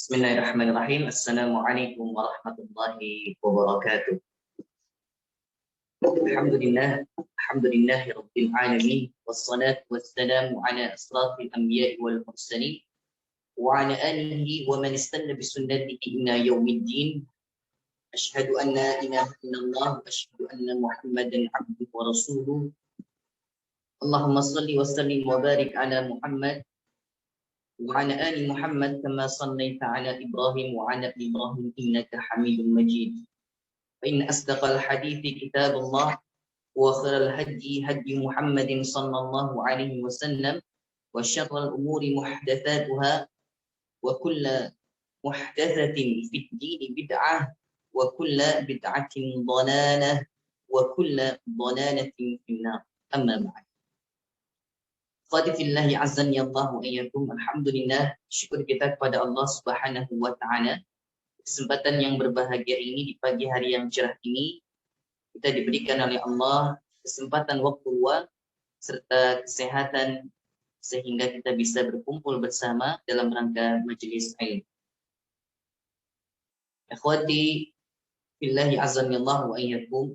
Bismillahirrahmanirrahim. Assalamualaikum warahmatullahi wabarakatuh. Alhamdulillahi rabbil alamin. Wassalatu wassalamu ala asrafil anbiya'i wal mursalin wa ala alihi wa man istanna bi sunnatihi ila yaumiddin. Asyhadu an la ilaha illallah wa asyhadu anna Muhammadan abduhu wa rasuluh. Allahumma shalli wa sallim wa barik ala Muhammad وعلى آل محمد كما صليت على إبراهيم وعلى إبراهيم إنك حميد مجيد فإن أصدق الحديث كتاب الله وخير الهدي هدي محمد صلى الله عليه وسلم وشر الأمور محدثاتها وكل محدثة في الدين بدعة وكل بدعة ضلالة وكل ضلالة في النار أما بعد. Qadifillahi azan ya Allah wa iyyakum. Alhamdulillah, syukur kita kepada Allah Subhanahu wa taala. Kesempatan yang berbahagia ini di pagi hari yang cerah ini kita diberikan oleh Allah kesempatan waktu luang serta kesehatan sehingga kita bisa berkumpul bersama dalam rangka majelis ilmu. Akhwati fillahi azan ya Allah wa iyyakum.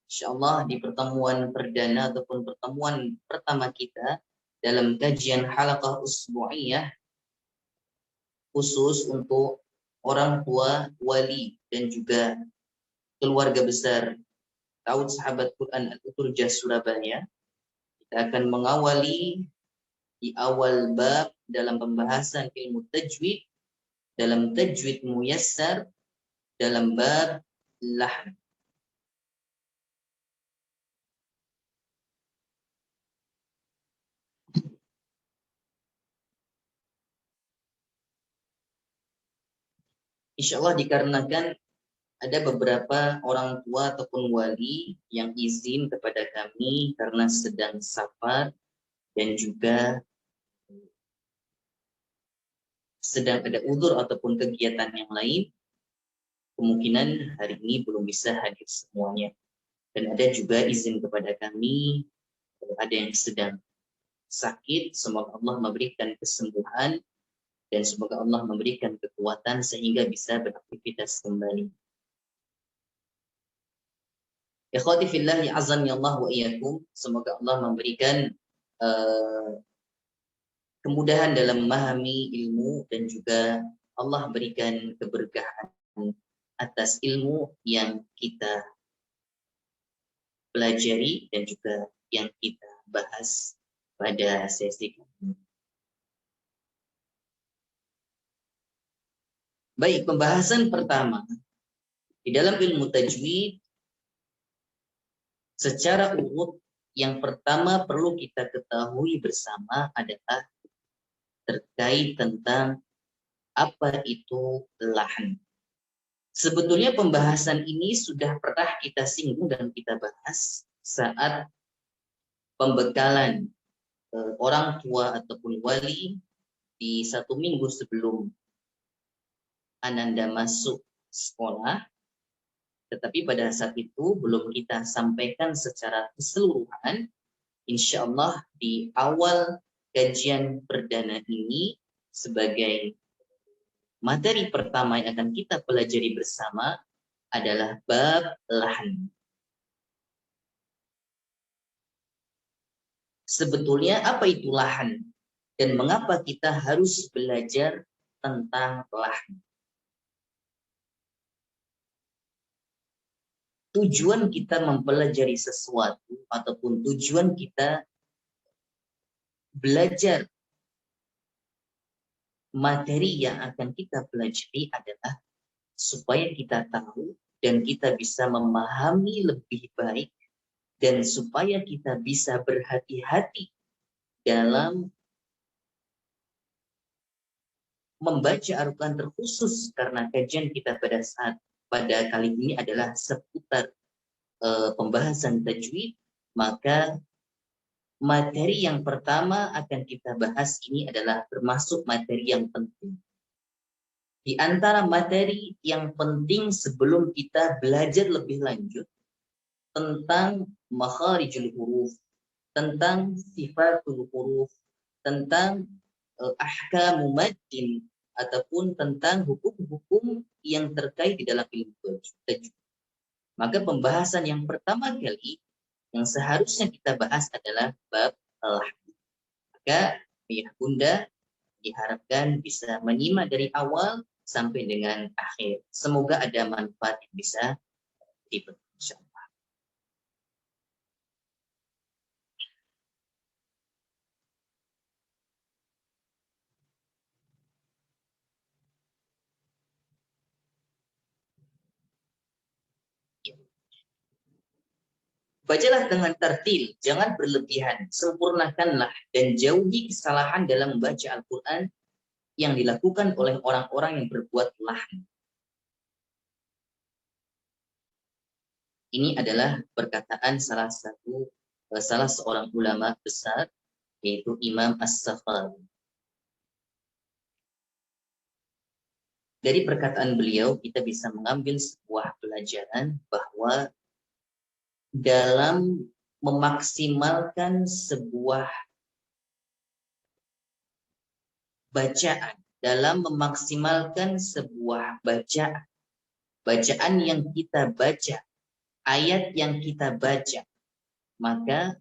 Insyaallah di pertemuan perdana ataupun pertemuan pertama kita dalam kajian halaqah usbu'iyah khusus untuk orang tua, wali, dan juga keluarga besar Taud Sahabat Quran Al-Uturjah Surabaya. Kita akan mengawali di awal bab dalam pembahasan ilmu tajwid, dalam tajwid muyassar, dalam bab lahn. Insya Allah dikarenakan ada beberapa orang tua ataupun wali yang izin kepada kami karena sedang safar dan juga sedang ada uzur ataupun kegiatan yang lain, kemungkinan hari ini belum bisa hadir semuanya. Dan ada juga izin kepada kami, ada yang sedang sakit, semoga Allah memberikan kesembuhan dan semoga Allah memberikan kekuatan sehingga bisa beraktivitas kembali. Ikhwati fillahi azan ya Allah wa iyyakum. Semoga Allah memberikan kemudahan dalam memahami ilmu dan juga Allah berikan keberkahan atas ilmu yang kita pelajari dan juga yang kita bahas pada sesi ini. Baik, pembahasan pertama di dalam ilmu tajwid secara urut yang pertama perlu kita ketahui bersama adalah terkait tentang apa itu lahn. Sebetulnya pembahasan ini sudah pernah kita singgung dan kita bahas saat pembekalan orang tua ataupun wali di 1 minggu sebelum Ananda masuk sekolah, tetapi pada saat itu belum kita sampaikan secara keseluruhan. Insya Allah di awal kajian perdana ini sebagai materi pertama yang akan kita pelajari bersama adalah bab lahn. Sebetulnya apa itu lahn dan mengapa kita harus belajar tentang lahn? Tujuan kita mempelajari sesuatu ataupun tujuan kita belajar materi yang akan kita pelajari adalah supaya kita tahu dan kita bisa memahami lebih baik dan supaya kita bisa berhati-hati dalam membaca Al-Quran, terkhusus karena kajian kita pada kali ini adalah seputar pembahasan tajwid, maka materi yang pertama akan kita bahas ini adalah termasuk materi yang penting. Di antara materi yang penting sebelum kita belajar lebih lanjut tentang makharijul huruf, tentang sifatul huruf, tentang ahkamu maddin ataupun tentang hukum-hukum yang terkait di dalam ilmu tajwid. Maka pembahasan yang pertama kali yang seharusnya kita bahas adalah bab al-hadith. Maka ayah bunda diharapkan bisa menyimak dari awal sampai dengan akhir. Semoga ada manfaat yang bisa dipetik. Bacalah dengan tertil, jangan berlebihan, sempurnakanlah dan jauhi kesalahan dalam membaca Al-Quran yang dilakukan oleh orang-orang yang berbuat lahn. Ini adalah perkataan salah seorang ulama besar, yaitu Imam As-Sakhawi. Dari perkataan beliau kita bisa mengambil sebuah pelajaran bahwa dalam memaksimalkan sebuah bacaan, dalam memaksimalkan sebuah bacaan yang kita baca, ayat yang kita baca, maka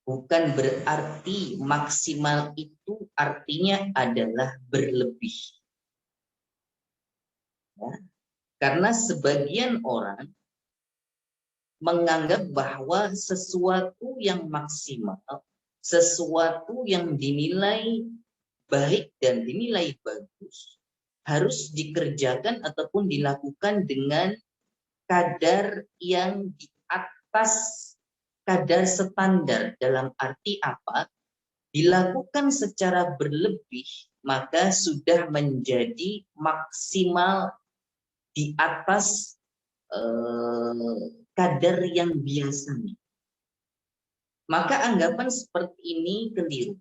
bukan berarti maksimal itu artinya adalah berlebih. Ya. Karena sebagian orang menganggap bahwa sesuatu yang maksimal, sesuatu yang dinilai baik dan dinilai bagus, harus dikerjakan ataupun dilakukan dengan kadar yang di atas kadar standar. Dalam arti apa? Dilakukan secara berlebih, maka sudah menjadi maksimal di atas kadar yang biasanya. Maka anggapan seperti ini keliru.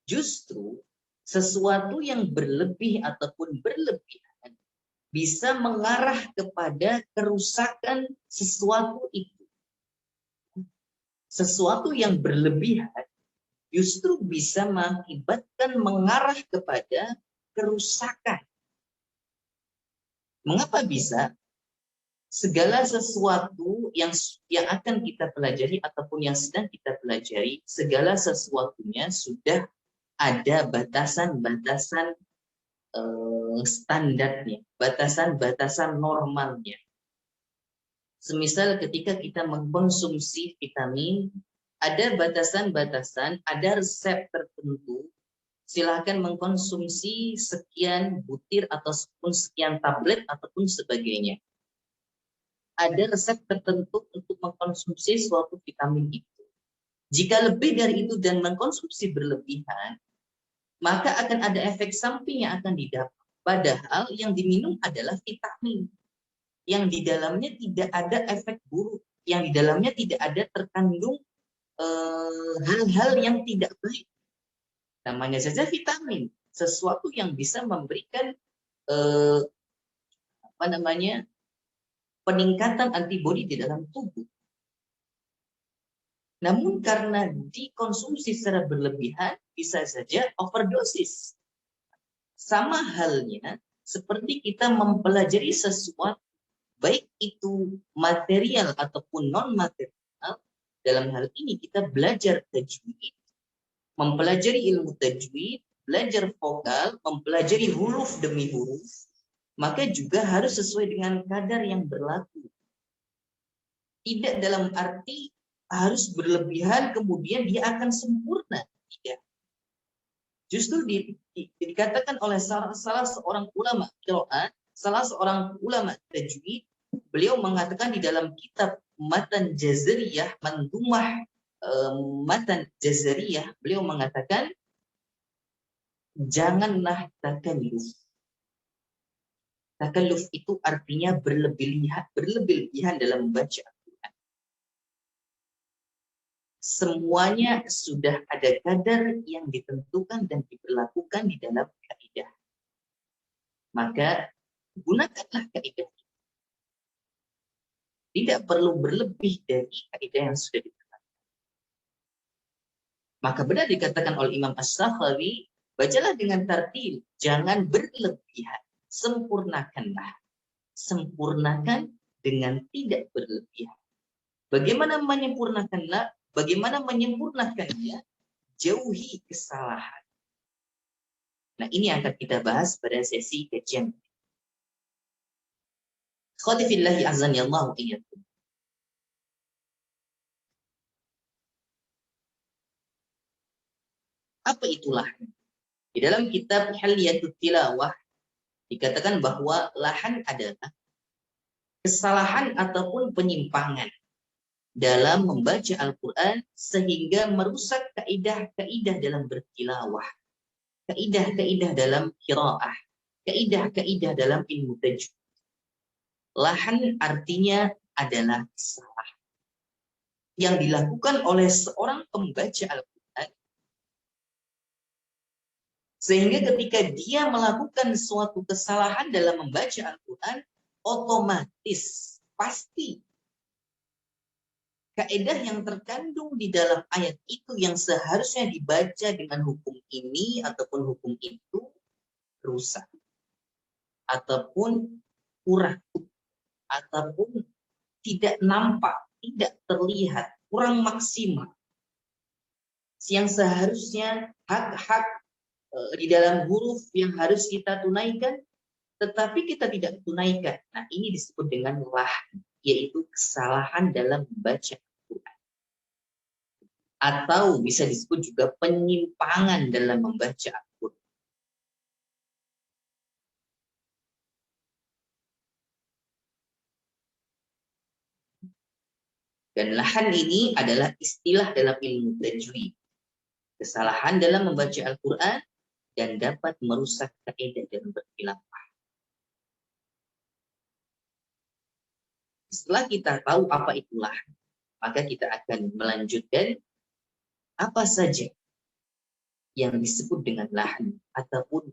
Justru sesuatu yang berlebih ataupun berlebihan bisa mengarah kepada kerusakan sesuatu itu. Sesuatu yang berlebihan justru bisa mengakibatkan mengarah kepada kerusakan. Mengapa bisa? Segala sesuatu yang akan kita pelajari ataupun yang sedang kita pelajari, segala sesuatunya sudah ada batasan-batasan standarnya, batasan-batasan normalnya. Semisal ketika kita mengkonsumsi vitamin, ada batasan-batasan, ada resep tertentu, silahkan mengkonsumsi sekian butir ataupun sekian tablet ataupun sebagainya. Ada resep tertentu untuk mengkonsumsi suatu vitamin itu. Jika lebih dari itu dan mengkonsumsi berlebihan, maka akan ada efek samping yang akan didapat. Padahal yang diminum adalah vitamin. Yang di dalamnya tidak ada efek buruk. Yang di dalamnya tidak ada terkandung hal-hal yang tidak baik. Namanya saja vitamin. Sesuatu yang bisa memberikan peningkatan antibodi di dalam tubuh. Namun karena dikonsumsi secara berlebihan, bisa saja overdosis. Sama halnya seperti kita mempelajari sesuatu, baik itu material ataupun non-material. Dalam hal ini kita belajar tajwid, mempelajari ilmu tajwid, belajar vokal, mempelajari huruf demi huruf, maka juga harus sesuai dengan kadar yang berlaku. Tidak dalam arti harus berlebihan kemudian dia akan sempurna. Tidak. Justru dikatakan oleh salah seorang ulama qiraat, salah seorang ulama tajwid, beliau mengatakan di dalam kitab Matan Jazariyah, Mandumah Matan Jazariyah, beliau mengatakan janganlah takalluf. Takalluf itu artinya berlebihan dalam membaca Al-Quran. Semuanya sudah ada kadar yang ditentukan dan diberlakukan di dalam kaidah. Maka gunakanlah kaidah. Tidak perlu berlebih dari kaidah yang sudah ditetapkan. Maka benar dikatakan oleh Imam As-Sakhawi, Bacalah dengan tartil, jangan berlebihan. Sempurnakanlah. Sempurnakan dengan tidak berlebihan. Bagaimana menyempurnakannya? Bagaimana menyempurnakannya? Jauhi kesalahan. Nah, ini yang akan kita bahas pada sesi kajian. Khadifillahi azan ya Allah. Apa itulah? Di dalam kitab Hilyatul Tilawah dikatakan bahwa lahan adalah kesalahan ataupun penyimpangan dalam membaca Al-Quran sehingga merusak kaidah-kaidah dalam bertilawah, kaidah-kaidah dalam qiraah, kaidah-kaidah dalam ilmu tajwid. Lahan artinya adalah salah yang dilakukan oleh seorang pembaca Al-Quran sehingga ketika dia melakukan suatu kesalahan dalam membaca Al-Quran, otomatis pasti kaidah yang terkandung di dalam ayat itu yang seharusnya dibaca dengan hukum ini ataupun hukum itu rusak ataupun kurang ataupun tidak nampak, tidak terlihat, kurang maksimal. Yang seharusnya hak-hak di dalam huruf yang harus kita tunaikan, tetapi kita tidak tunaikan. Nah, ini disebut dengan lahan, yaitu kesalahan dalam membaca Al-Quran. Atau bisa disebut juga penyimpangan dalam membaca Al-Quran. Dan lahan ini adalah istilah dalam ilmu tajwid. Kesalahan dalam membaca Al-Quran dan dapat merusak kaidah dalam bertilawah. Setelah kita tahu apa itulah, maka kita akan melanjutkan apa saja yang disebut dengan lahan ataupun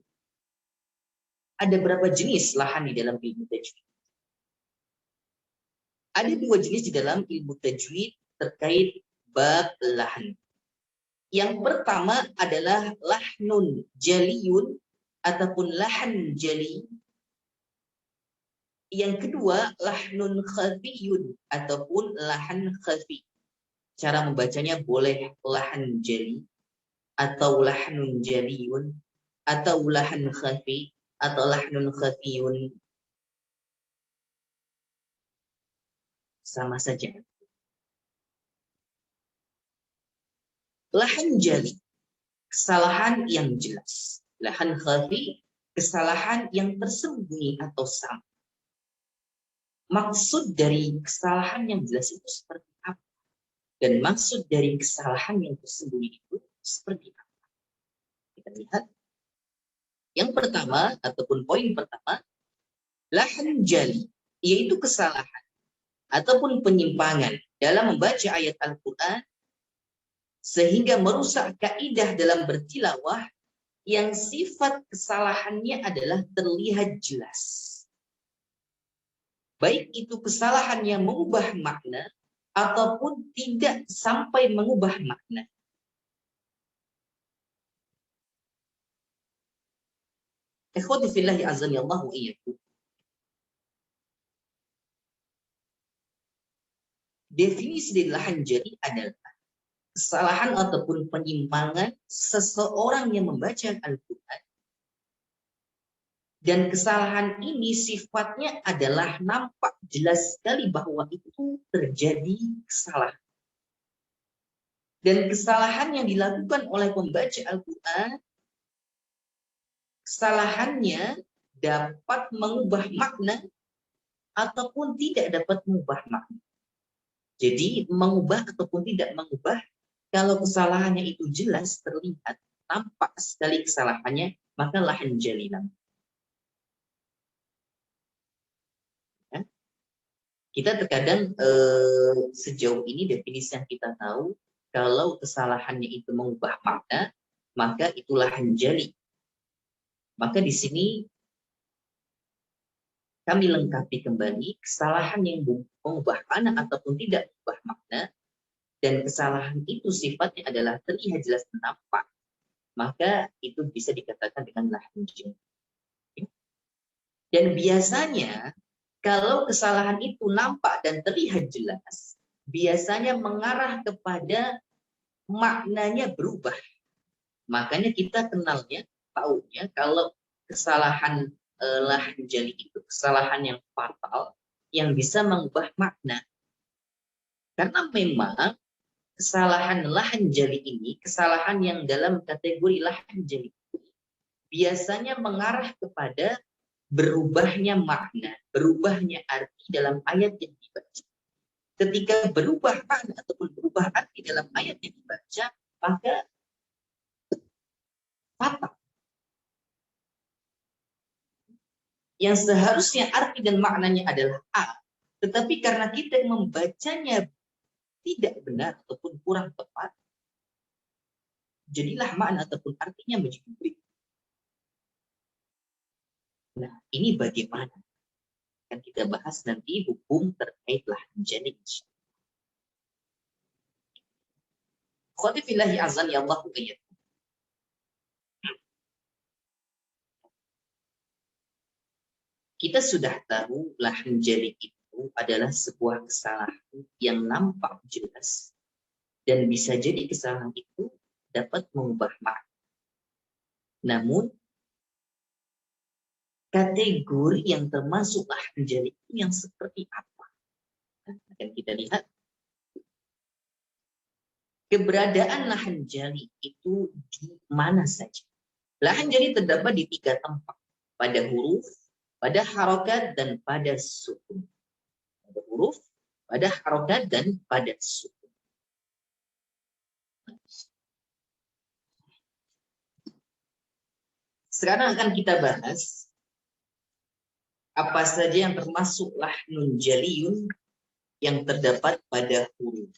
ada berapa jenis lahan di dalam ilmu tajwid. Ada dua jenis di dalam ilmu tajwid terkait bab lahan. Yang pertama adalah lahnun jaliyun ataupun lahan jali. Yang kedua lahnun khafiyun ataupun lahan khafi. Cara membacanya boleh lahan jali atau lahnun jaliyun atau lahan khafi atau lahnun khafiyun. Sama saja. Lahan jali, kesalahan yang jelas. Lahan khafi, kesalahan yang tersembunyi atau sama. Maksud dari kesalahan yang jelas itu seperti apa? Dan maksud dari kesalahan yang tersembunyi itu seperti apa? Kita lihat. Yang pertama, ataupun poin pertama, lahan jali, yaitu kesalahan ataupun penyimpangan dalam membaca ayat Al-Quran sehingga merusak kaidah dalam bertilawah yang sifat kesalahannya adalah terlihat jelas. Baik itu kesalahan yang mengubah makna ataupun tidak sampai mengubah makna. Ikhwati fillahi azan ya Allah wa iyyakum. Definisi dari lahan jali adalah kesalahan ataupun penyimpangan seseorang yang membaca Al-Quran. Dan kesalahan ini sifatnya adalah nampak jelas sekali bahwa itu terjadi kesalahan. Dan kesalahan yang dilakukan oleh pembaca Al-Quran, kesalahannya dapat mengubah makna ataupun tidak dapat mengubah makna. Jadi mengubah ataupun tidak mengubah, kalau kesalahannya itu jelas terlihat, nampak sekali kesalahannya, maka lahan jalinan. Ya. Kita terkadang sejauh ini definisi yang kita tahu, kalau kesalahannya itu mengubah makna, maka itu lahan jali. Maka di sini kami lengkapi kembali kesalahan yang mengubah makna ataupun tidak mengubah makna. Dan kesalahan itu sifatnya adalah terlihat jelas nampak. maka itu bisa dikatakan dengan lahan jali. Dan biasanya kalau kesalahan itu nampak dan terlihat jelas, biasanya mengarah kepada maknanya berubah. Makanya kita kenalnya, taunya kalau kesalahan lahan jali itu kesalahan yang fatal yang bisa mengubah makna. Karena memang kesalahan lahan jali ini, kesalahan yang dalam kategori lahan jali biasanya mengarah kepada berubahnya makna, berubahnya arti dalam ayat yang dibaca. Ketika berubah makna ataupun berubah arti dalam ayat yang dibaca, maka fatal. Yang seharusnya arti dan maknanya adalah A, tetapi karena kita membacanya tidak benar ataupun kurang tepat, jadilah makna ataupun artinya menjadi B. Nah, ini bagaimana? Akan kita bahas nanti hukum terkait lahan jali. Khatifillahi azan ya Allah ayat. Kita sudah tahu lahan jali itu adalah sebuah kesalahan yang nampak jelas dan bisa jadi kesalahan itu dapat mengubah makna. Namun kategori yang termasuk lahan jali itu yang seperti apa? Akan kita lihat. Keberadaan lahan jali itu di mana saja? Lahan jali terdapat di 3 tempat. Pada huruf, pada harokat, dan pada sukun. Pada huruf, pada harokat, dan pada sukun. Sekarang akan kita bahas apa saja yang termasuk lahnun jaliyun yang terdapat pada huruf.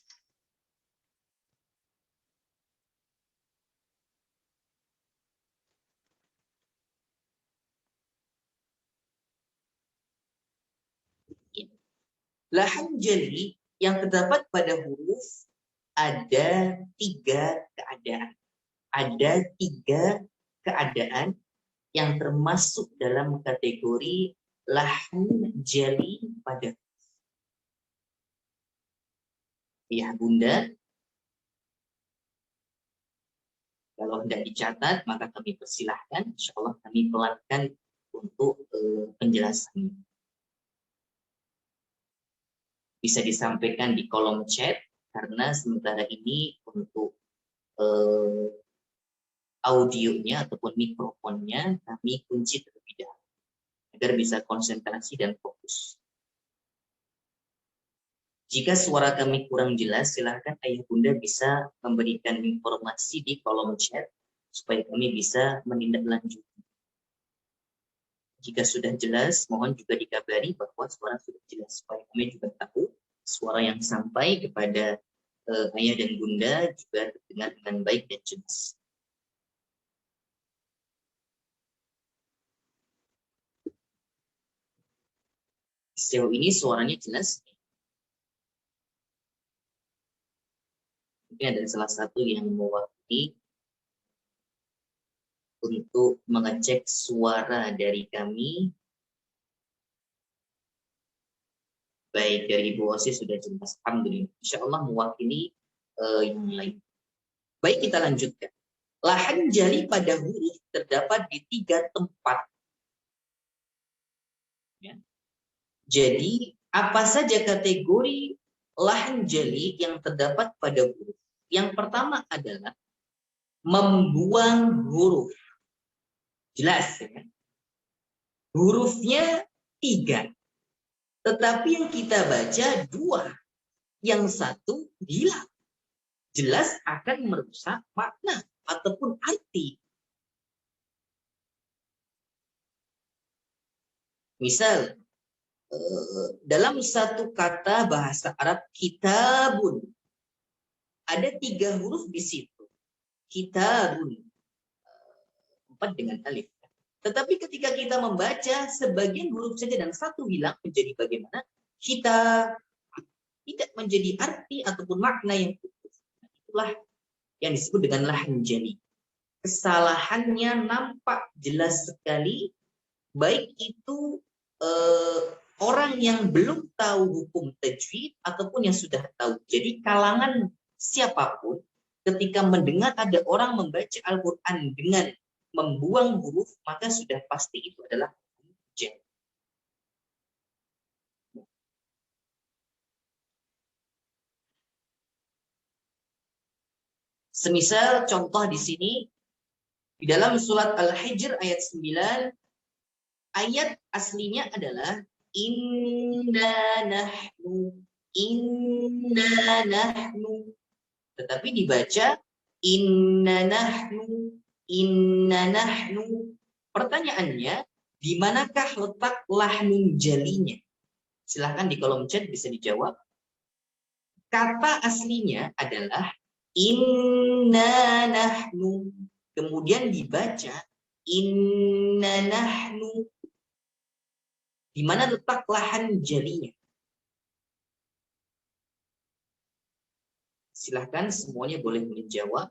Lahan jali yang terdapat pada huruf ada 3 keadaan. Ada 3 keadaan yang termasuk dalam kategori lahan jali pada huruf. Ya Bunda, kalau tidak dicatat maka kami persilahkan, insya Allah kami pelankan untuk penjelasannya. Bisa disampaikan di kolom chat, karena sementara ini untuk audionya ataupun mikrofonnya kami kunci terlebih dahulu agar bisa konsentrasi dan fokus. Jika suara kami kurang jelas, silahkan Ayah Bunda bisa memberikan informasi di kolom chat supaya kami bisa menindaklanjuti. Jika sudah jelas, mohon juga dikabari bahwa suara sudah jelas supaya kami juga tahu suara yang sampai kepada Ayah dan Bunda juga terdengar dengan baik dan jelas. Sejauh ini suaranya jelas. Mungkin ada salah satu yang mewakili untuk mengecek suara dari kami. Baik, dari Ibu Osi sudah jelas. Alhamdulillah. Insya Allah mewakili yang lain. Baik, kita lanjutkan. Lahan jali pada huruf terdapat di 3 tempat. Ya. Jadi, apa saja kategori lahan jali yang terdapat pada huruf? Yang pertama adalah membuang huruf. Jelas, ya? Hurufnya 3. Tetapi yang kita baca 2. Yang 1 hilang. Jelas akan merusak makna ataupun arti. Misal, dalam satu kata bahasa Arab kitabun, ada 3 huruf di situ. Kitabun, 4 dengan alif. Tetapi ketika kita membaca sebagian huruf saja dan 1 hilang, menjadi bagaimana? Kita tidak menjadi arti ataupun makna yang utuh. Itulah yang disebut dengan lahan jali. kesalahannya nampak jelas sekali, baik itu orang yang belum tahu hukum tajwid ataupun yang sudah tahu. Jadi kalangan siapapun ketika mendengar ada orang membaca Al-Quran dengan membuang huruf, maka sudah pasti itu adalah hujjah. Semisal contoh di sini di dalam surat Al-Hijr ayat 9, ayat aslinya adalah inna nahnu, inna nahnu. Tetapi dibaca inna nahnu, inna nahnu. Pertanyaannya, di manakah letak lahnun jalinya? Silahkan di kolom chat bisa dijawab. Kata aslinya adalah inna nahnu. Kemudian dibaca inna nahnu. Di mana letak lahan jalinya? Silahkan semuanya boleh menjawab.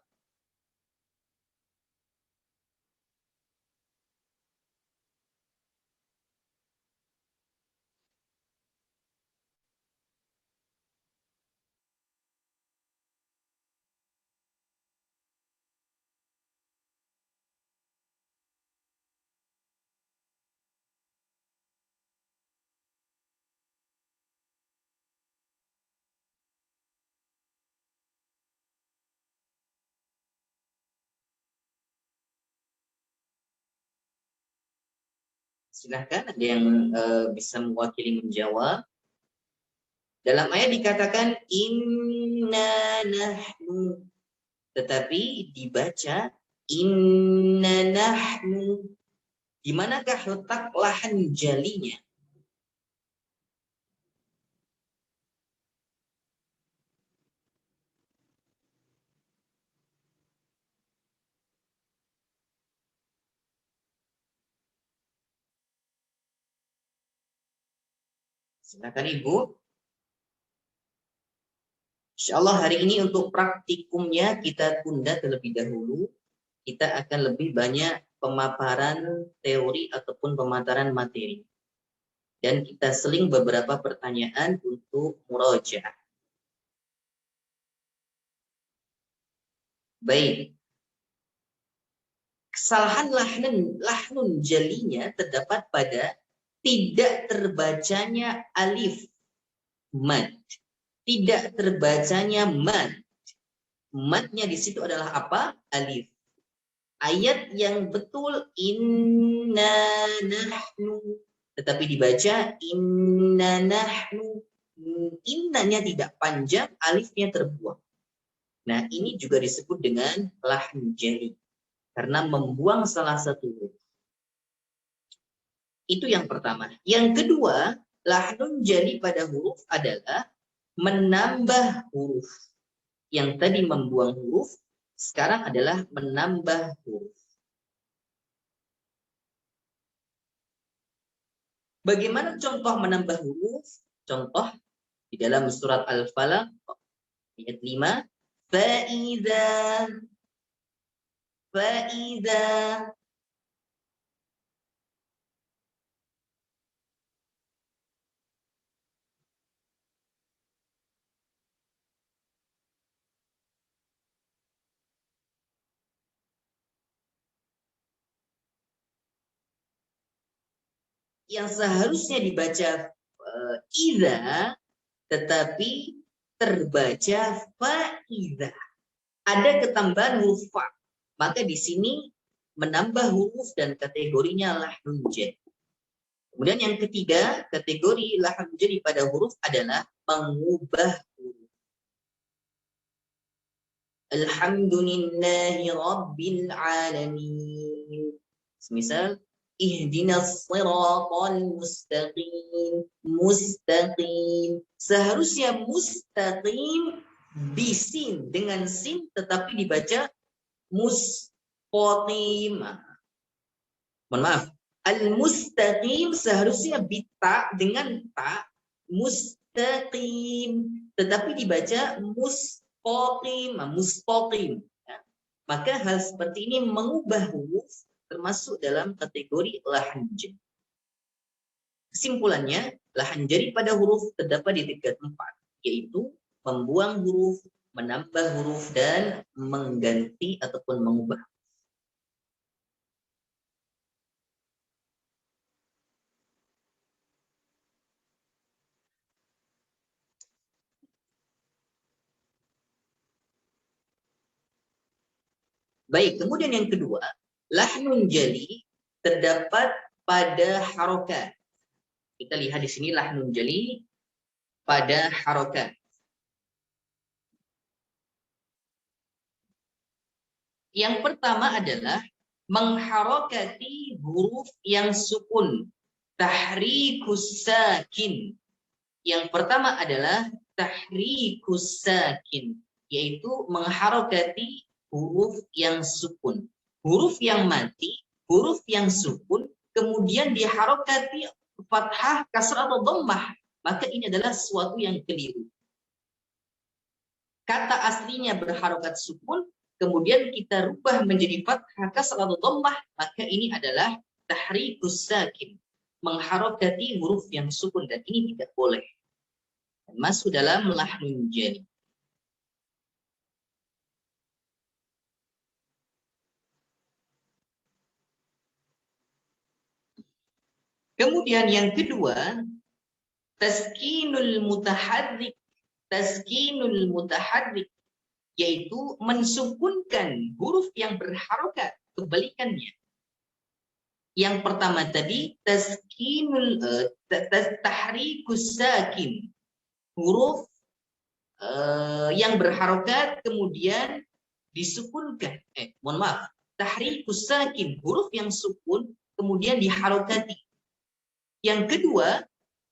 Silahkan ada yang bisa mewakili menjawab. Dalam ayat dikatakan inna nahnu, tetapi dibaca inna nahnu. Di manakah letak lahan jalinya? Silakan Ibu. Insya Allah hari ini untuk praktikumnya kita tunda terlebih dahulu. Kita akan lebih banyak pemaparan teori ataupun pemaparan materi. Dan kita seling beberapa pertanyaan untuk murojaah. Baik. Kesalahan lahnun jalinya terdapat pada tidak terbacanya alif mad. Tidak terbacanya mad. Madnya di situ adalah apa? Alif. Ayat yang betul inna nahnu, tetapi dibaca inna nahnu. Innanya tidak panjang, alifnya terbuang. Nah, ini juga disebut dengan lahn jali karena membuang salah satu huruf. Itu yang pertama. Yang kedua, lahnun jali pada huruf adalah menambah huruf. Yang tadi membuang huruf, sekarang adalah menambah huruf. Bagaimana contoh menambah huruf? Contoh di dalam surat Al-Falaq ayat 5, fa'idza fa'idza. Yang seharusnya dibaca idza, tetapi terbaca fa'idza. Ada ketambahan huruf fa. Maka di sini menambah huruf dan kategorinya lahnun jali. Kemudian yang ketiga, kategori lahnun jali pada huruf adalah mengubah huruf. Alhamdulillahi rabbil alamin. Semisal ihdinas siratal mustaqim. Mustaqim. Seharusnya mustaqim bisin dengan sin tetapi dibaca mustaqim. Mohon maaf. Al-mustaqim seharusnya bita dengan ta mustaqim tetapi dibaca mustaqim. Mustaqim. Maka hal seperti ini mengubah huruf termasuk dalam kategori lahan jari. Kesimpulannya, lahan jari pada huruf terdapat di tiga tempat, yaitu membuang huruf, menambah huruf, dan mengganti ataupun mengubah. Baik, kemudian yang kedua, lahnun jali terdapat pada harokat. Kita lihat di sini lahnun jali pada harokat. Yang pertama adalah mengharokati huruf yang sukun. Tahrikus sakin. Yang pertama adalah tahrikus sakin, yaitu mengharokati huruf yang sukun. Huruf yang mati, huruf yang sukun, kemudian diharokati fathah, kasrah atau dhammah, maka ini adalah sesuatu yang keliru. Kata aslinya berharokat sukun, kemudian kita rubah menjadi fathah, kasrah atau dhammah, maka ini adalah tahrikus sakin, mengharokati huruf yang sukun, dan ini tidak boleh. Masuk dalam lahnun jali. Kemudian yang kedua, taskinul mutaharrik. Taskinul mutaharrik, yaitu mensukunkan huruf yang berharokat, kebalikannya. Yang pertama tadi taskinul tahrikus sakin, huruf yang berharokat kemudian disukunkan. Mohon maaf, tahrikus sakin, huruf yang sukun kemudian diharokati. Yang kedua,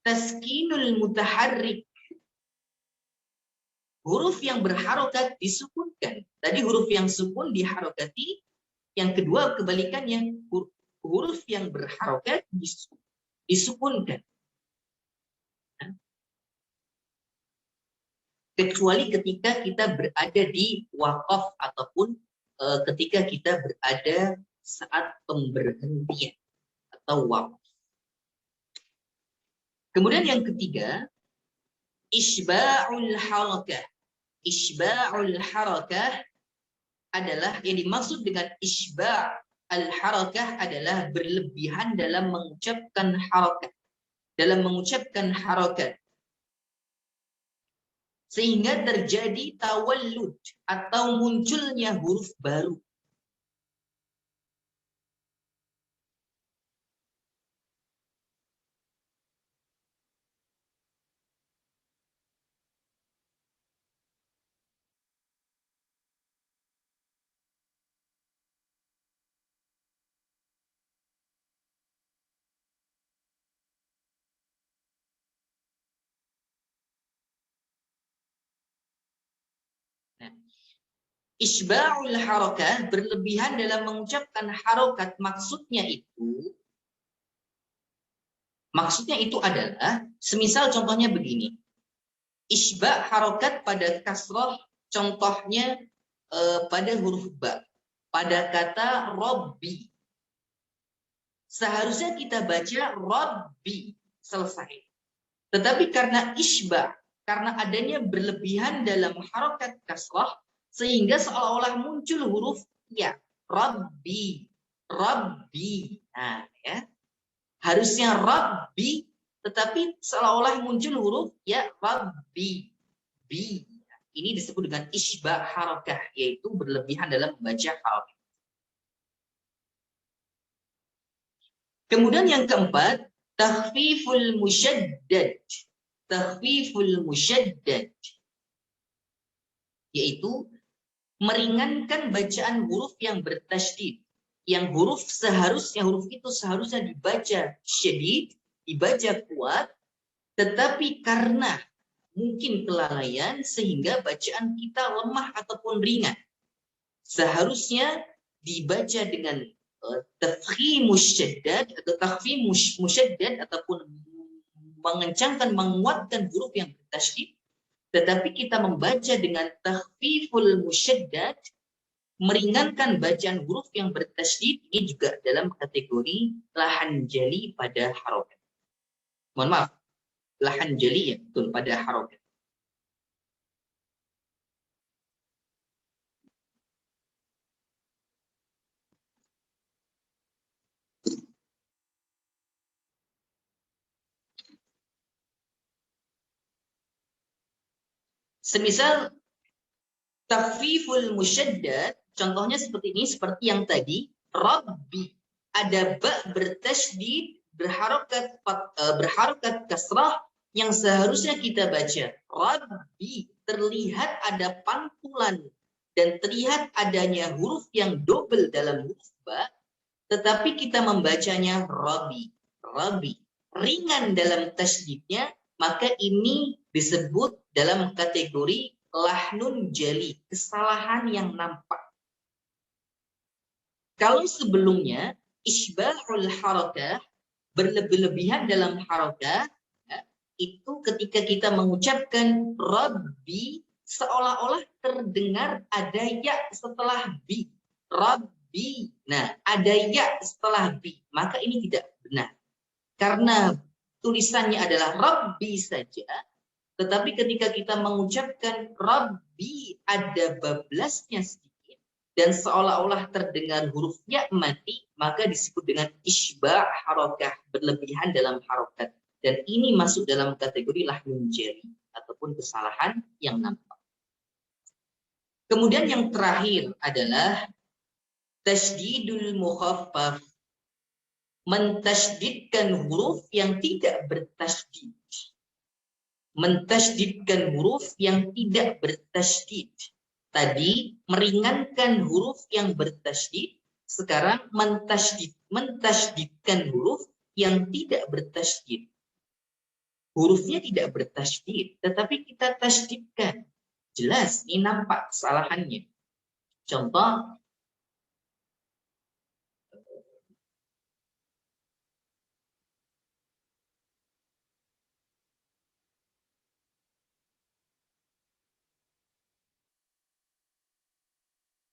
taskinul mutaharrik, huruf yang berharokat disukunkan. Tadi huruf yang sukun diharokati, yang kedua kebalikannya, huruf yang berharokat disukunkan. Kecuali ketika kita berada di wakaf ataupun ketika kita berada saat pemberhentian atau wakaf. Kemudian yang ketiga, isba'ul harakah. Isba'ul harakah adalah, yang dimaksud dengan isba' al-harakah adalah berlebihan dalam mengucapkan harakat. Dalam mengucapkan harakat. Sehingga terjadi tawallud atau munculnya huruf baru. Nah, isba'ul harakah, berlebihan dalam mengucapkan harokat, maksudnya itu adalah, semisal contohnya begini, isba' harokat pada kasroh, contohnya pada huruf ba, pada kata Robbi. Seharusnya kita baca Robbi, selesai. Tetapi karena isba', karena adanya berlebihan dalam harokat kasroh, sehingga seolah-olah muncul huruf ya, Rabbi, Rabbi. Nah, ya. Harusnya Rabbi, tetapi seolah-olah muncul huruf ya, Rabbi, bi. Ini disebut dengan isba' harakah, yaitu berlebihan dalam membaca harokat. Kemudian yang keempat, takhfiful musyaddad. Takhfiful musyaddad, yaitu meringankan bacaan huruf yang bertasydid, yang huruf itu seharusnya dibaca syadid, dibaca kuat, tetapi karena mungkin kelalaian sehingga bacaan kita lemah ataupun ringan. Seharusnya dibaca dengan tafkhim musyaddad atau takhfif musyaddad ataupun mengencangkan, menguatkan huruf yang bertasydid, tetapi kita membaca dengan takhfiful musyaddad, Meringankan bacaan huruf yang bertasydid ini juga dalam kategori lahan jali pada harokat. Mohon maaf, lahan jali ya, betul, pada harokat. Semisal tafiful musyaddad, contohnya seperti ini, seperti yang tadi, Rabbi, ada ba bertasydid, berharokat kasrah yang seharusnya kita baca Rabbi, terlihat ada pantulan dan terlihat adanya huruf yang double dalam huruf ba, tetapi kita membacanya Rabbi, Rabbi, ringan dalam tasydidnya, maka ini disebut dalam kategori lahnun jali, kesalahan yang nampak. Kalau sebelumnya isbahul harakah, berlebih-lebihan dalam harakah, ya, itu ketika kita mengucapkan Rabbi, seolah-olah terdengar ada ya setelah bi. Rabbi. Nah, ada ya setelah bi. Maka ini tidak benar. Karena tulisannya adalah Rabbi saja, tetapi ketika kita mengucapkan Rabbi ada bablasnya sedikit dan seolah-olah terdengar huruf ya mati, maka disebut dengan isbah harakah, berlebihan dalam harokat. Dan ini masuk dalam kategori lahnun jali ataupun kesalahan yang nampak. Kemudian yang terakhir adalah tasydidul mukhaffaf, mentasydidkan huruf yang tidak bertasydid. Mentasydidkan huruf yang tidak bertasydid. Tadi meringankan huruf yang bertasydid, sekarang mentasydidkan huruf yang tidak bertasydid. Hurufnya tidak bertasydid, tetapi kita tasydidkan. Jelas, ini nampak kesalahannya. Contoh,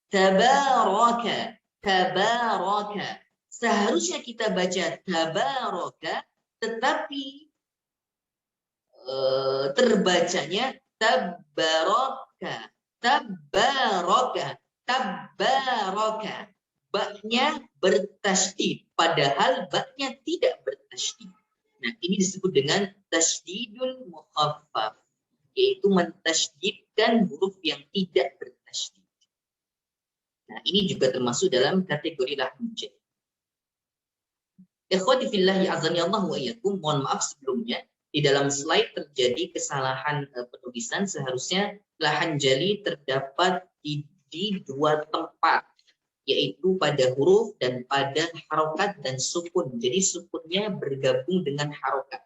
tabaraka, tabaraka. Seharusnya kita baca tabaraka, tetapi terbacanya tabaraka, tabaraka, tabaraka. Baknya bertasydid, padahal baknya tidak bertasydid. Nah, ini disebut dengan tasydidul mukhaffaf, yaitu mentasydidkan huruf yang tidak bertasydid. Nah, ini juga termasuk dalam kategori lahnun jali. Ikhwati fillahi azani Allah wa iyyakum, mohon maaf sebelumnya, di dalam slide terjadi kesalahan penulisan. Seharusnya lahan jali terdapat di dua tempat, yaitu pada huruf dan pada harokat dan sukun. Jadi sukunnya bergabung dengan harokat.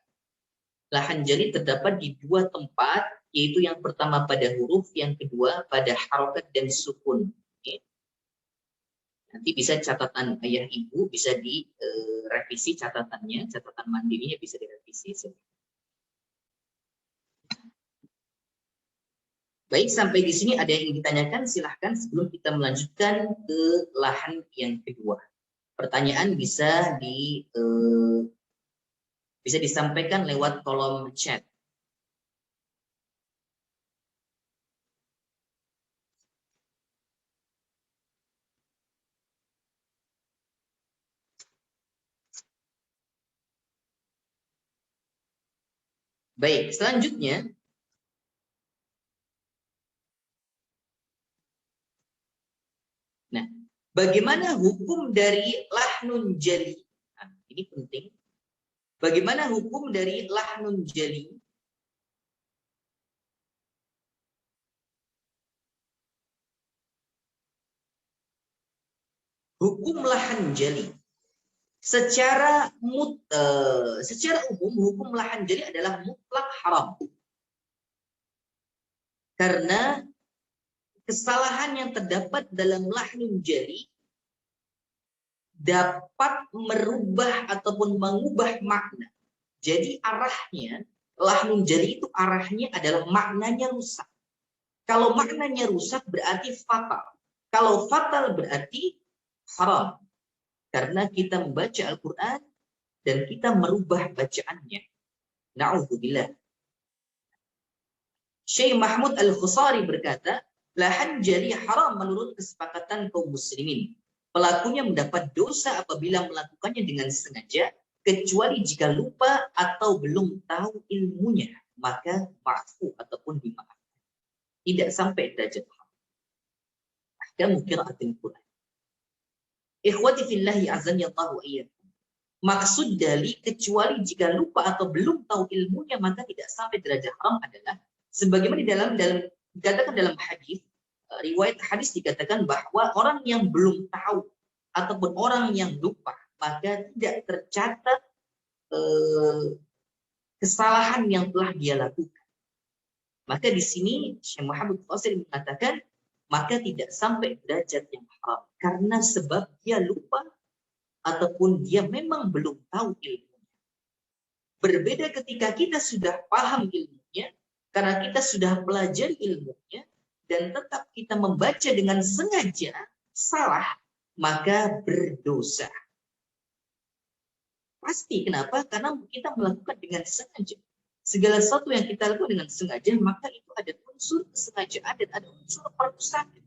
Lahan jali terdapat di dua tempat, yaitu yang pertama pada huruf, yang kedua pada harokat dan sukun. Nanti bisa catatan ayah ibu, bisa direvisi catatannya, catatan mandirinya bisa direvisi. Baik, sampai di sini ada yang ditanyakan, silahkan sebelum kita melanjutkan ke lahan yang kedua. Pertanyaan bisa disampaikan lewat kolom chat. Baik, selanjutnya bagaimana hukum dari lahnun jali? Nah, ini penting. Bagaimana hukum dari lahnun jali? Hukum lahan jali. Secara umum, hukum lahan jali adalah mutlak haram. Karena kesalahan yang terdapat dalam lahnun jali dapat merubah ataupun mengubah makna. Jadi arahnya, lahnun jali itu arahnya adalah maknanya rusak. Kalau maknanya rusak berarti fatal. Kalau fatal berarti haram. Karena kita membaca Al-Quran dan kita merubah bacaannya. Na'udzubillah. Syekh Mahmud Al-Khusari berkata, lahan jali haram menurut kesepakatan kaum muslimin. Pelakunya mendapat dosa apabila melakukannya dengan sengaja, kecuali jika lupa atau belum tahu ilmunya, maka maafu ataupun dimaafkan. Tidak sampai derajat haram. Ahkamu qiraatil Quran. Ikhwati fillahi azan ya tahu iyyakum. Maksud dari kecuali jika lupa atau belum tahu ilmunya, maka tidak sampai derajat haram adalah sebagaimana dikatakan dalam hadis, riwayat hadis dikatakan bahwa orang yang belum tahu ataupun orang yang lupa, maka tidak tercatat kesalahan yang telah dia lakukan. Maka di sini Syekh Muhammad Fasil mengatakan, maka tidak sampai derajat yang haram karena sebab dia lupa ataupun dia memang belum tahu ilmunya. Berbeda ketika kita sudah paham ilmunya, karena kita sudah belajar ilmunya, dan tetap kita membaca dengan sengaja salah, maka berdosa. Pasti, kenapa? Karena kita melakukan dengan sengaja. Segala sesuatu yang kita lakukan dengan sengaja, maka itu ada unsur kesengajaan dan ada unsur perusakan.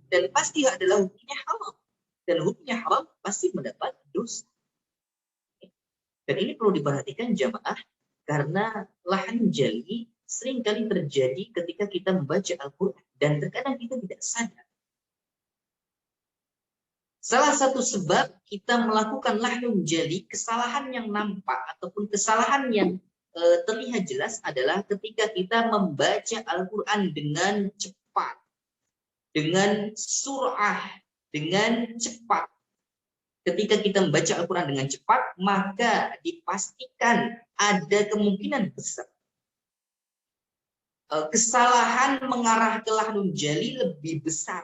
Dan pasti adalah hukumnya haram. Dan hukumnya haram pasti mendapat dosa. Dan ini perlu diperhatikan jamaah, karena lahan jali seringkali terjadi ketika kita membaca Al-Quran. Dan terkadang kita tidak sadar. Salah satu sebab kita melakukan lahnun jali, kesalahan yang nampak ataupun kesalahan yang terlihat jelas adalah ketika kita membaca Al-Quran dengan cepat, dengan surah, dengan cepat. Ketika kita membaca Al-Quran dengan cepat, maka dipastikan ada kemungkinan besar kesalahan mengarah ke lahnun jali lebih besar.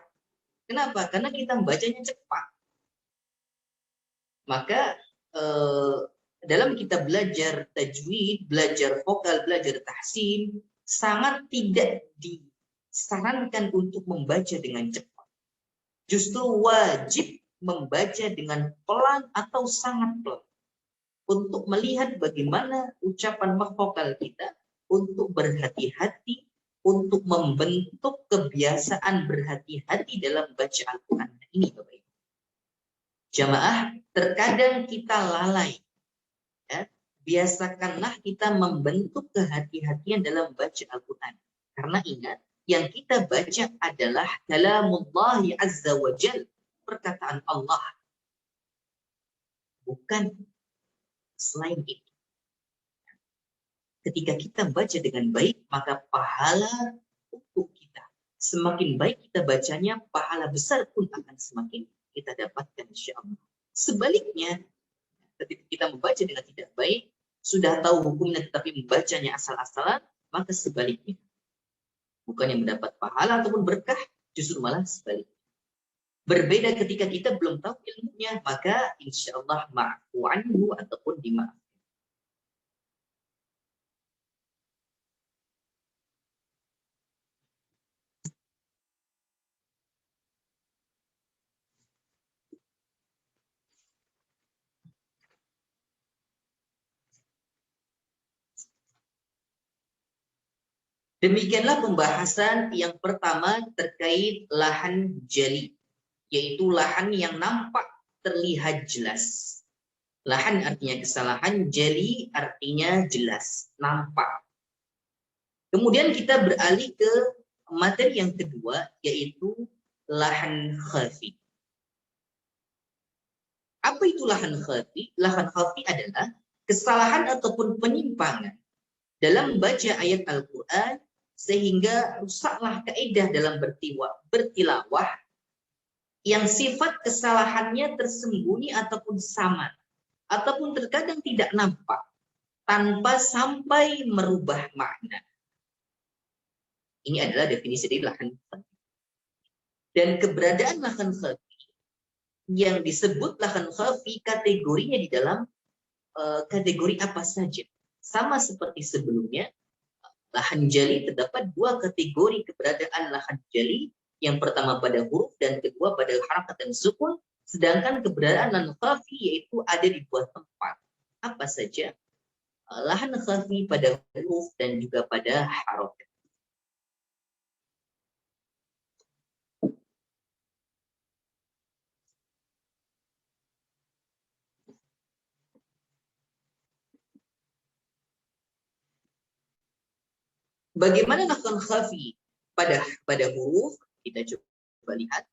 Kenapa? Karena kita membacanya cepat. Maka dalam kita belajar tajwid, belajar vokal, belajar tahsin, sangat tidak disarankan untuk membaca dengan cepat. Justru wajib membaca dengan pelan atau sangat pelan. Untuk melihat bagaimana ucapan vokal kita, untuk berhati-hati, untuk membentuk kebiasaan berhati-hati dalam baca Al-Quran. Ini Bapak Ibu. Jamaah, terkadang kita lalai. Ya. Biasakanlah kita membentuk kehati-hatian dalam baca Al-Quran. Karena ingat, yang kita baca adalah kalamullahi azza wa jal, perkataan Allah. Bukan selain itu. Ketika kita baca dengan baik, maka pahala untuk kita. Semakin baik kita bacanya, pahala besar pun akan semakin kita dapatkan insya Allah. Sebaliknya, ketika kita membaca dengan tidak baik, sudah tahu hukumnya tetapi membacanya asal-asalan, maka sebaliknya. Bukan yang mendapat pahala ataupun berkah, justru malah sebaliknya. Berbeda ketika kita belum tahu ilmunya, maka insya Allah ma'fu anhu ataupun dimaafkan. Demikianlah pembahasan yang pertama terkait lahan jali, yaitu lahan yang nampak terlihat jelas. Lahan artinya kesalahan, jali artinya jelas, nampak. Kemudian kita beralih ke materi yang kedua, yaitu lahan khafi. Apa itu lahan khafi? Lahan khafi adalah kesalahan ataupun penyimpangan dalam baca ayat Al-Quran, sehingga rusaklah kaidah dalam bertilawah yang sifat kesalahannya tersembunyi ataupun samar, ataupun terkadang tidak nampak, tanpa sampai merubah makna. Ini adalah definisi dari lahan khafi. Dan keberadaan lahan khafi, yang disebut lahan khafi, kategorinya di dalam kategori apa saja. Sama seperti sebelumnya, lahan jali terdapat dua kategori keberadaan lahan jali. Yang pertama pada huruf dan kedua pada harakat dan sukun. Sedangkan keberadaan lahan khafi yaitu ada di dua tempat. Apa saja? Lahan khafi pada huruf dan juga pada harakat. Bagaimana lahan khafi pada huruf? Kita coba lihat.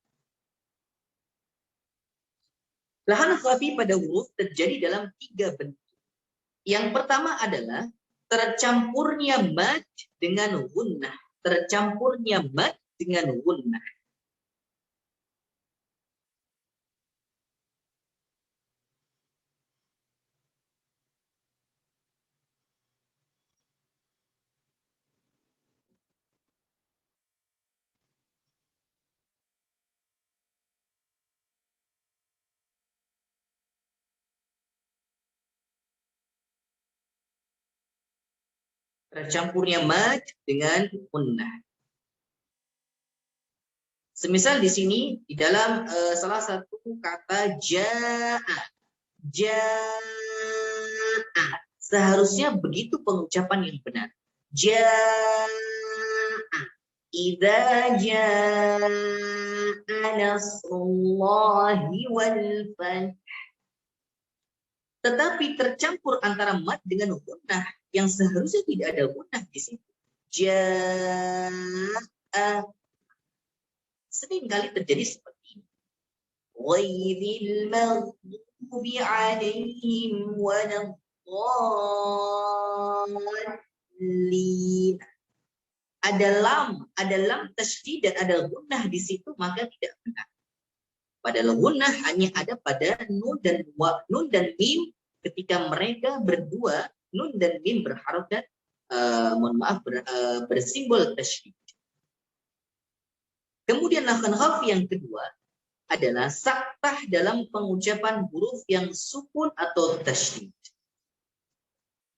Lahan khafi pada huruf terjadi dalam 3 bentuk. Yang pertama adalah tercampurnya mad dengan gunnah. Tercampurnya mad dengan gunnah. Tercampurnya mad dengan gunnah. Semisal di sini di dalam salah satu kata jaa. Jaa. Seharusnya begitu pengucapan yang benar. Jaa. Idza jaa nasrullahi wal fath. Tetapi tercampur antara mad dengan gunnah yang seharusnya tidak ada gunnah di situ. Jaa. Sering kali terjadi seperti ini. Ghairil maghdubi alaihim waladdallin. Ada lam tasydid dan ada gunnah di situ, maka tidak benar. Padahal gunnah hanya ada pada nun dan mim ketika mereka berdua nun dan mim berharokat bersimbol tasydid. Kemudian lahan khafi yang kedua adalah saktah dalam pengucapan huruf yang sukun atau tasydid.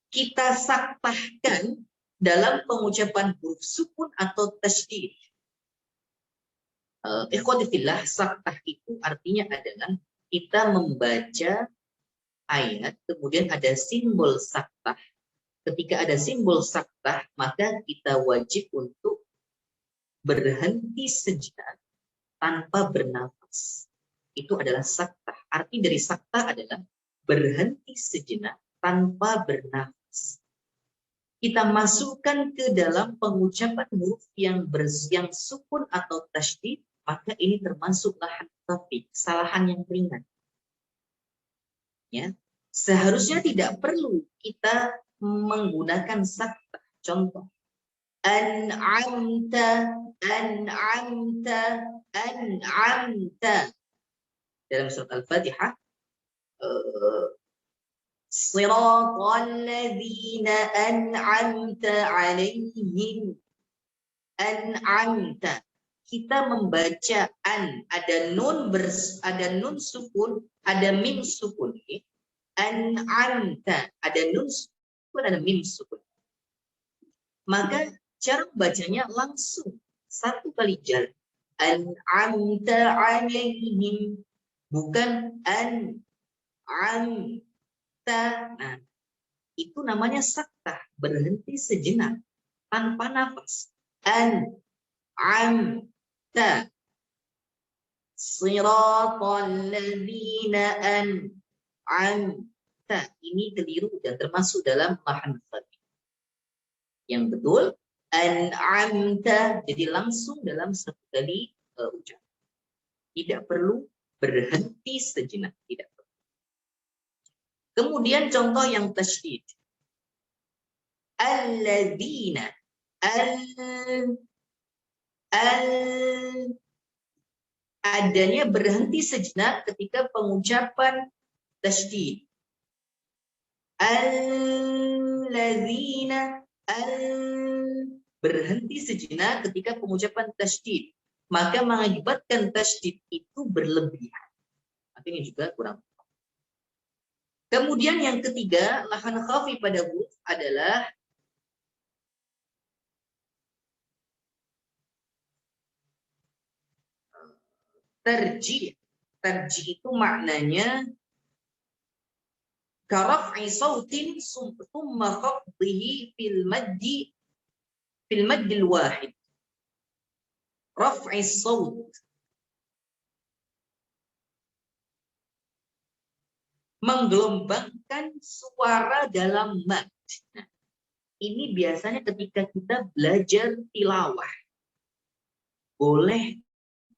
Kita saktahkan dalam pengucapan huruf sukun atau tasydid. Ikhwati fillah, saktah itu artinya adalah kita membaca ayat, kemudian ada simbol saktah. Ketika ada simbol saktah, maka kita wajib untuk berhenti sejenak tanpa bernafas. Itu adalah saktah. Arti dari saktah adalah berhenti sejenak tanpa bernafas. Kita masukkan ke dalam pengucapan huruf yang sukun atau tasydid, maka ini termasuk lahan khafi, kesalahan yang ringan. Ya, seharusnya tidak perlu kita menggunakan saktah. Contoh, an'amta. Dalam surat Al-Fatihah, Siratal ladzina an'amta alaihim. An'amta. Kita membaca ada nun sukun, ada mim sukun. An'amta, ada nun sukun, ada mim sukun. Maka cara bacanya langsung satu kali jar. An'amta alaihim, bukan an'amta. Nah, itu namanya saktah, berhenti sejenak tanpa nafas. An'amta siratal ladzina an'amta. Ini keliru dan termasuk dalam lahan khafi. Yang betul an'amta, jadi langsung dalam satu kali ucapan. Tidak perlu berhenti sejenak, tidak perlu. Kemudian contoh yang tasydid. Alladzina. Adanya berhenti sejenak ketika pengucapan tasydid. Alladzina. Berhenti sejenak ketika pengucapan tasydid, maka mengakibatkan tasydid itu berlebihan. Artinya juga kurang. Kemudian yang ketiga, lahan khafi pada huruf adalah Tarji. Tarji itu maknanya karaf'i sautin summa khafdihi fil maddil wahid. Raf'i saut. Menggelombangkan suara dalam mad. Nah, ini biasanya ketika kita belajar tilawah. Boleh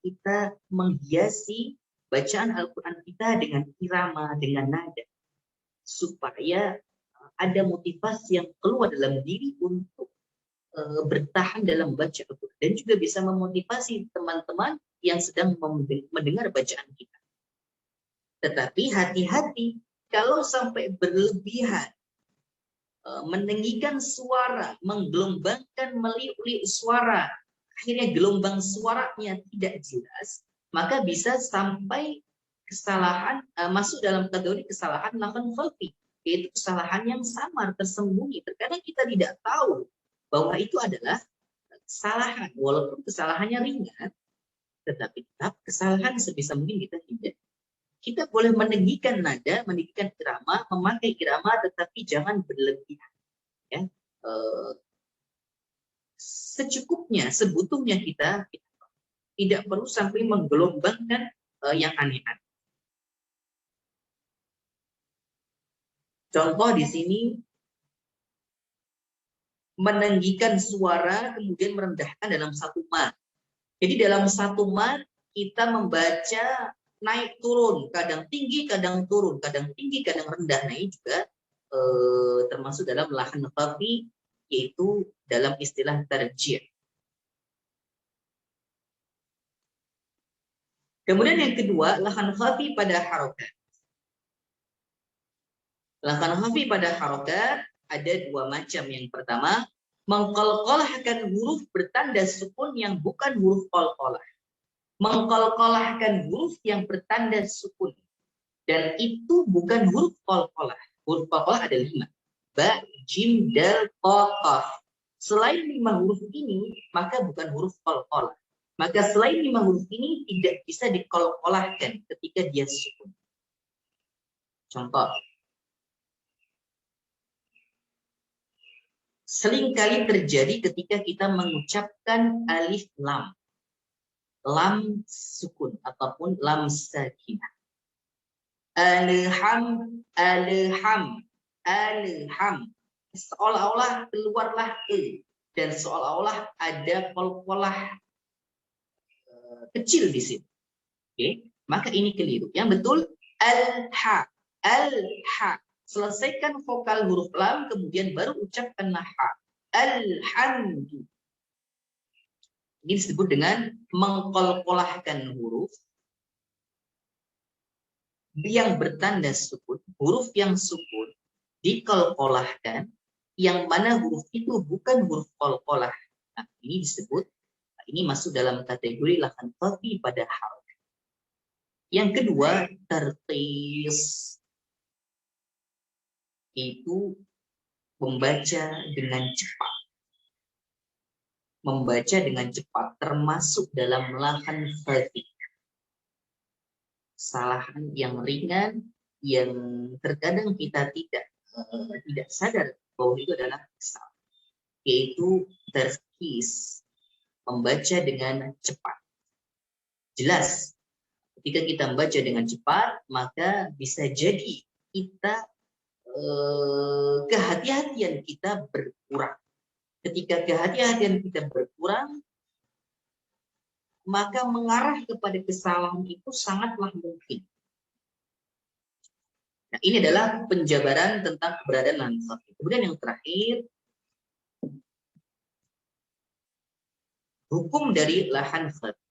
kita menghiasi bacaan Al-Quran kita dengan irama, dengan nada. Supaya ada motivasi yang keluar dalam diri untuk bertahan dalam baca Al-Quran. Dan juga bisa memotivasi teman-teman yang sedang mendengar bacaan kita. Tetapi hati-hati kalau sampai berlebihan, meninggikan suara, menggelombangkan meliuk-liuk suara, akhirnya gelombang suaranya tidak jelas, maka bisa sampai kesalahan, masuk dalam kategori kesalahan lakhan khafi, yaitu kesalahan yang samar, tersembunyi. Terkadang kita tidak tahu bahwa itu adalah kesalahan, walaupun kesalahannya ringan, tetapi tetap kesalahan sebisa mungkin kita hindari. Kita boleh meninggikan nada, meninggikan irama, memakai irama, tetapi jangan berlebihan. Ya. Secukupnya, sebutuhnya kita tidak perlu sampai menggelombangkan yang aneh-aneh. Contoh di sini, meninggikan suara, kemudian merendahkan dalam satu mad. Jadi dalam satu mad, kita membaca naik turun, kadang tinggi, kadang turun, kadang tinggi, kadang rendah. Nah ini juga termasuk dalam lakhan khafi, yaitu dalam istilah tarjih. Kemudian yang kedua, lakhan khafi pada harokat. Lakhan khafi pada harokat ada dua macam. Yang pertama, mengkolkolahkan huruf bertanda sukun yang bukan huruf kolkolah. Mengkolkolahkan huruf yang bertanda sukun. Dan itu bukan huruf kolkolah. Huruf kolkolah ada 5. Ba, jim, dal, ko, qaf. Selain 5 huruf ini, maka bukan huruf kolkolah. Maka selain 5 huruf ini tidak bisa dikolkolahkan ketika dia sukun. Contoh. Seringkali terjadi ketika kita mengucapkan alif lam. Lam sukun ataupun lam sakinah. Alham, alham, alham. Seolah-olah keluarlah dan seolah-olah ada kolkolah kecil di sini. Oke, maka ini keliru. Yang betul al-ha, al-ha. Selesaikan vokal huruf lam, kemudian baru ucapkan ha. Alhamdulillah. Ini disebut dengan mengkolkolahkan huruf yang bertanda sukun, huruf yang sukun dikolkolahkan, yang mana huruf itu bukan huruf kolkolah. Nah, ini disebut, ini masuk dalam kategori lakhan khafi pada harokat. Yang kedua, tartis, itu membaca dengan cepat. Membaca dengan cepat termasuk dalam lakhan khafi. Kesalahan yang ringan yang terkadang kita tidak sadar bahwa itu adalah kesalahan, yaitu terkis, membaca dengan cepat. Jelas, ketika kita membaca dengan cepat, maka bisa jadi kita kehati-hatian kita berkurang. Ketika kehati-hatian kita berkurang, maka mengarah kepada kesalahan itu sangatlah mungkin. Nah, ini adalah penjabaran tentang keberadaan lakhan khafi. Kemudian yang terakhir, hukum dari lakhan khafi.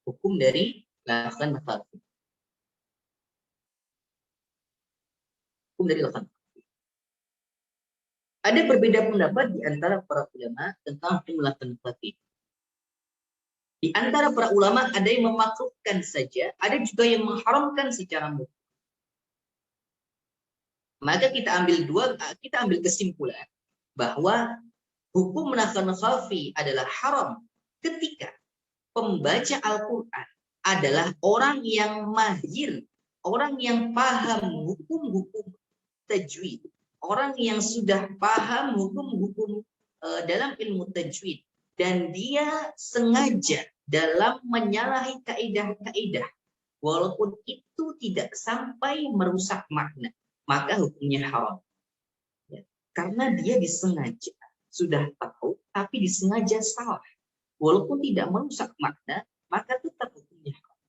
Hukum dari lakhan khafi. Hukum dari lakhan khafi. Ada berbeda pendapat di antara para ulama tentang hukum lakhan khafi. Di antara para ulama ada yang memakruhkan saja, ada juga yang mengharamkan secara mutlak. Maka kita ambil kesimpulan bahwa hukum lakhan khafi adalah haram ketika pembaca Al-Quran adalah orang yang mahir, orang yang paham hukum-hukum tajwid, orang yang sudah paham hukum-hukum dalam ilmu tajwid, dan dia sengaja dalam menyalahi kaidah-kaidah walaupun itu tidak sampai merusak makna, maka hukumnya haram. Ya. Karena dia disengaja, sudah tahu, tapi disengaja salah. Walaupun tidak merusak makna, maka tetap hukumnya haram.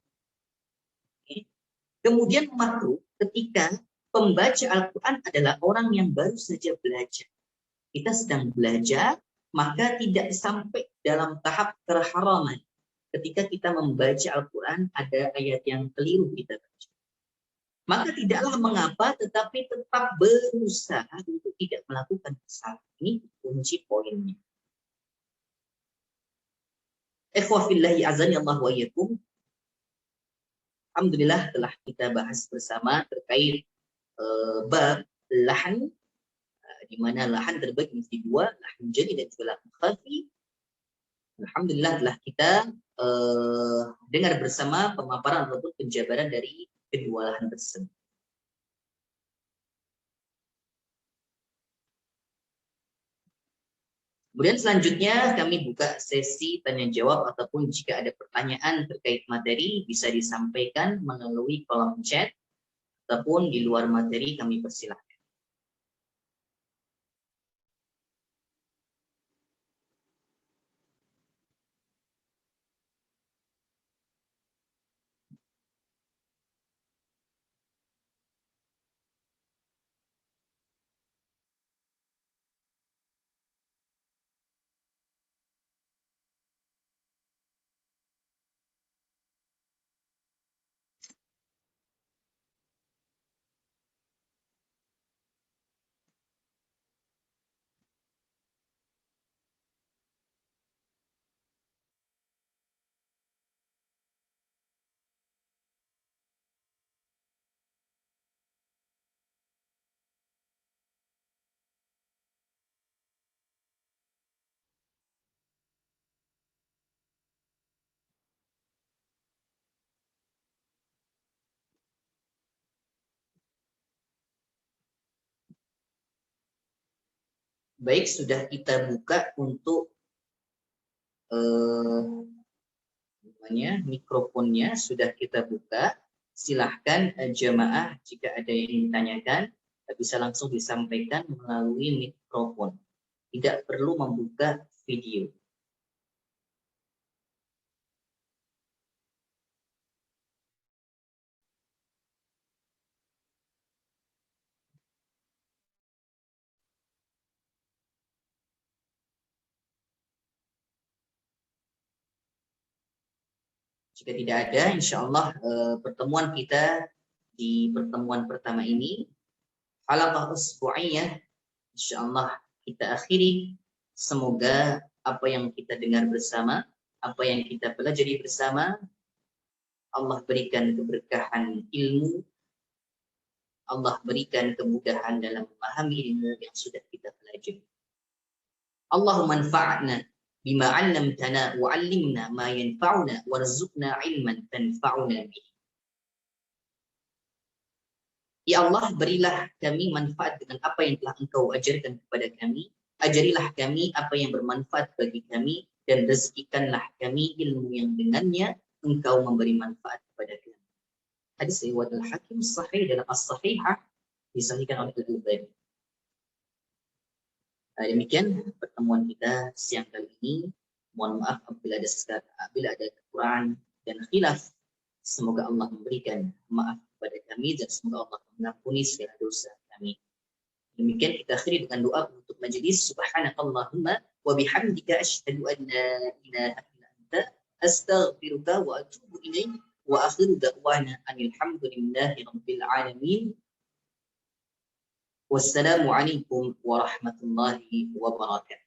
Oke. Kemudian makruh ketika pembaca Al-Quran adalah orang yang baru saja belajar. Kita sedang belajar, maka tidak sampai dalam tahap terharaman. Ketika kita membaca Al-Quran, ada ayat yang keliru kita baca. Maka tidaklah mengapa, tetapi tetap berusaha untuk tidak melakukan kesalahan. Ini kunci poinnya. Ikhwah fillahi azani Allah wa iyyakum. Alhamdulillah telah kita bahas bersama terkait bab lahan, di mana lahan terbagi menjadi dua, lahan jali dan juga lahan khafi. Alhamdulillah telah kita dengar bersama pemaparan ataupun penjabaran dari kedua lahan tersebut. Kemudian selanjutnya kami buka sesi tanya jawab, ataupun jika ada pertanyaan terkait materi bisa disampaikan melalui kolom chat ataupun di luar materi kami persilahkan. Baik, sudah kita buka untuk mikrofonnya, sudah kita buka. Silahkan jemaah jika ada yang ditanyakan bisa langsung disampaikan melalui mikrofon. Tidak perlu membuka video. Jika tidak ada, insya Allah pertemuan kita di pertemuan pertama ini, halaqah usbu'iyah, insya Allah kita akhiri. Semoga apa yang kita dengar bersama, apa yang kita pelajari bersama, Allah berikan keberkahan ilmu, Allah berikan kemudahan dalam memahami ilmu yang sudah kita pelajari. Allahumma anfa'na bima 'allamtana wa 'allimna ma yanfa'una warzuqna 'ilman tanfa'una bihi. Ya Allah, berilah kami manfaat dengan apa yang telah Engkau ajarkan kepada kami. Ajarilah kami apa yang bermanfaat bagi kami, dan rezekikanlah kami ilmu yang dengannya Engkau memberi manfaat kepada kami. Hadis riwayat Al-Hakim sahih dalam As-Sahihah, disahihkan oleh Al-Albani. Demikian pertemuan kita siang kali ini. Mohon maaf apabila ada kekurangan dan khilaf. Semoga Allah memberikan maaf kepada kami dan semoga Allah mengampuni segala dosa kami. Demikian kita akhiri dengan doa untuk majelis. Subhanakallahumma wa bihamdika asyhadu an la ilaha illa anta astaghfiruka wa atubu ilaik. Wa akhiru da'wana anil hamdulillahi rabbil alamin. Wassalamualaikum warahmatullahi wabarakatuh.